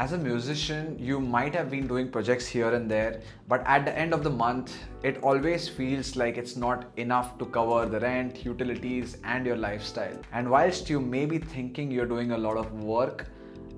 As a musician, you might have been doing projects here and there, but at the end of the month, it always feels like it's not enough to cover the rent, utilities, and your lifestyle. And whilst you may be thinking you're doing a lot of work,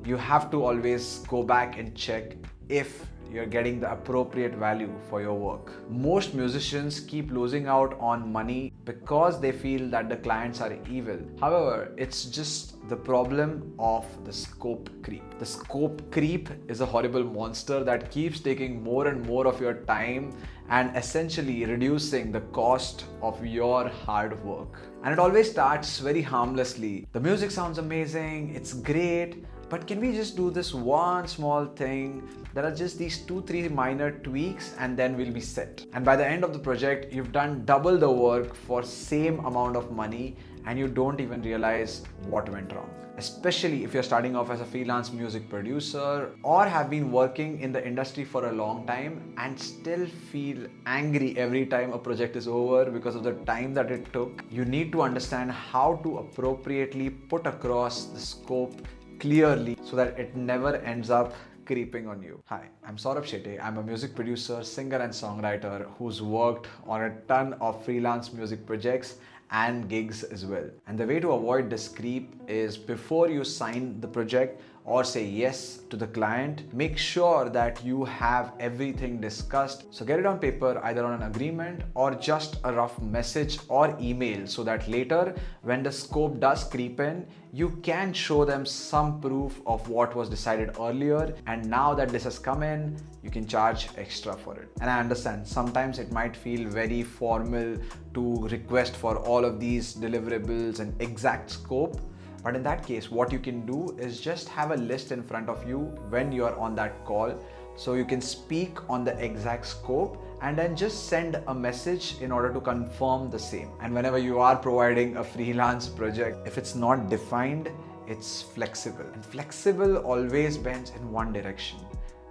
you have to always go back and check if you're getting the appropriate value for your work. Most musicians keep losing out on money because they feel that the clients are evil. However, it's just the problem of the scope creep. The scope creep is a horrible monster that keeps taking more and more of your time and essentially reducing the cost of your hard work. And it always starts very harmlessly. The music sounds amazing, it's great, but can we just do this one small thing? There are just these 2-3 minor tweaks and then we'll be set. And by the end of the project, you've done double the work for same amount of money and you don't even realize what went wrong. Especially if you're starting off as a freelance music producer or have been working in the industry for a long time and still feel angry every time a project is over because of the time that it took. You need to understand how to appropriately put across the scope clearly so that it never ends up creeping on you. Hi, I'm Saurabh Shetty. I'm a music producer, singer and songwriter who's worked on a ton of freelance music projects and gigs as well. And the way to avoid this creep is before you sign the project or say yes to the client, make sure that you have everything discussed. So get it on paper, either on an agreement or just a rough message or email, so that later when the scope does creep in, you can show them some proof of what was decided earlier, and now that this has come in, you can charge extra for it. And I understand sometimes it might feel very formal to request for all of these deliverables and exact scope. But in that case, what you can do is just have a list in front of you when you are on that call, so you can speak on the exact scope and then just send a message in order to confirm the same. And whenever you are providing a freelance project, if it's not defined, it's flexible. And flexible always bends in one direction,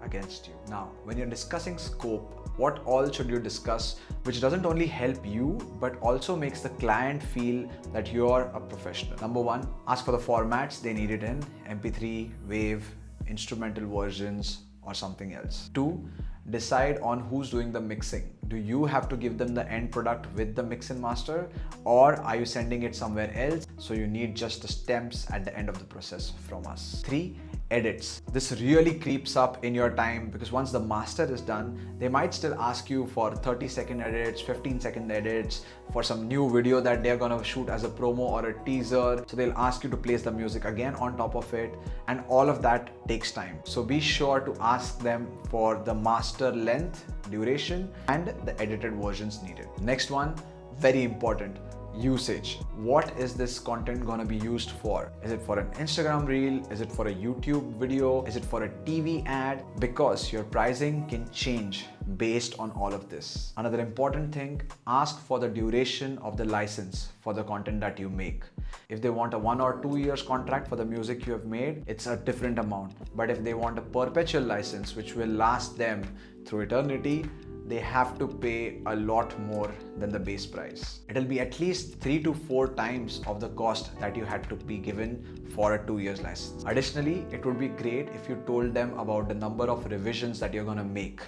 against you. Now, when you're discussing scope, what all should you discuss, which doesn't only help you, but also makes the client feel that you're a professional. Number one, ask for the formats they need it in: MP3, WAV, instrumental versions, or something else. Two, decide on who's doing the mixing. Do you have to give them the end product with the mix and master, or are you sending it somewhere else? So you need just the stems at the end of the process from us. Three, edits. This really creeps up in your time because once the master is done, they might still ask you for 30-second edits, 15-second edits for some new video that they're gonna shoot as a promo or a teaser. So they'll ask you to place the music again on top of it, and all of that takes time. So be sure to ask them for the master length, duration, and the edited versions needed. Next one, very important. Usage. What is this content gonna be used for? Is it for an Instagram reel? Is it for a YouTube video? Is it for a TV ad? Because your pricing can change based on all of this. Another important thing, ask for the duration of the license for the content that you make. If they want a 1 or 2 years contract for the music you have made, it's a different amount. But if they want a perpetual license which will last them through eternity, they have to pay a lot more than the base price. It'll be at least 3 to 4 times of the cost that you had to be given for a 2 years license. Additionally, it would be great if you told them about the number of revisions that you're gonna make.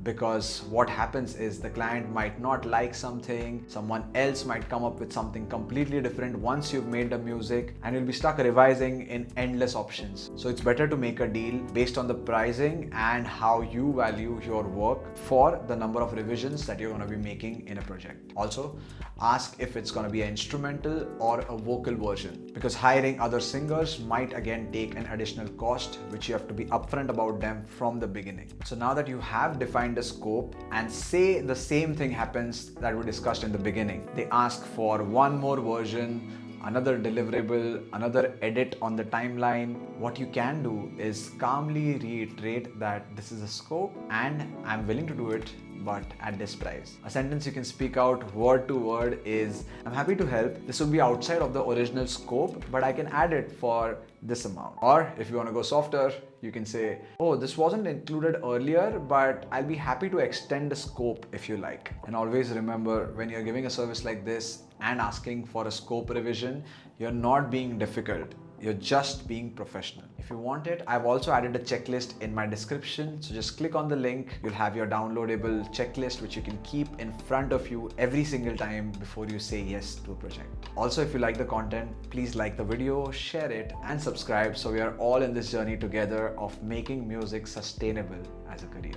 Because what happens is the client might not like something, someone else might come up with something completely different once you've made the music, and you'll be stuck revising in endless options. So it's better to make a deal based on the pricing and how you value your work for the number of revisions that you're going to be making in a project. Also, ask if it's going to be an instrumental or a vocal version, because hiring other singers might again take an additional cost, which you have to be upfront about them from the beginning. So now that you have defined the scope, and say the same thing happens that we discussed in the beginning, they ask for one more version, another deliverable, another edit on the timeline, what you can do is calmly reiterate that this is a scope and I'm willing to do it, but at this price. A sentence you can speak out word to word is, I'm happy to help. This will be outside of the original scope, but I can add it for this amount. Or if you want to go softer, you can say, oh, this wasn't included earlier, but I'll be happy to extend the scope if you like. And always remember, when you're giving a service like this and asking for a scope revision, you're not being difficult. You're just being professional. If you want it, I've also added a checklist in my description. So just click on the link. You'll have your downloadable checklist, which you can keep in front of you every single time before you say yes to a project. Also, if you like the content, please like the video, share it, and subscribe so we are all in this journey together of making music sustainable as a career.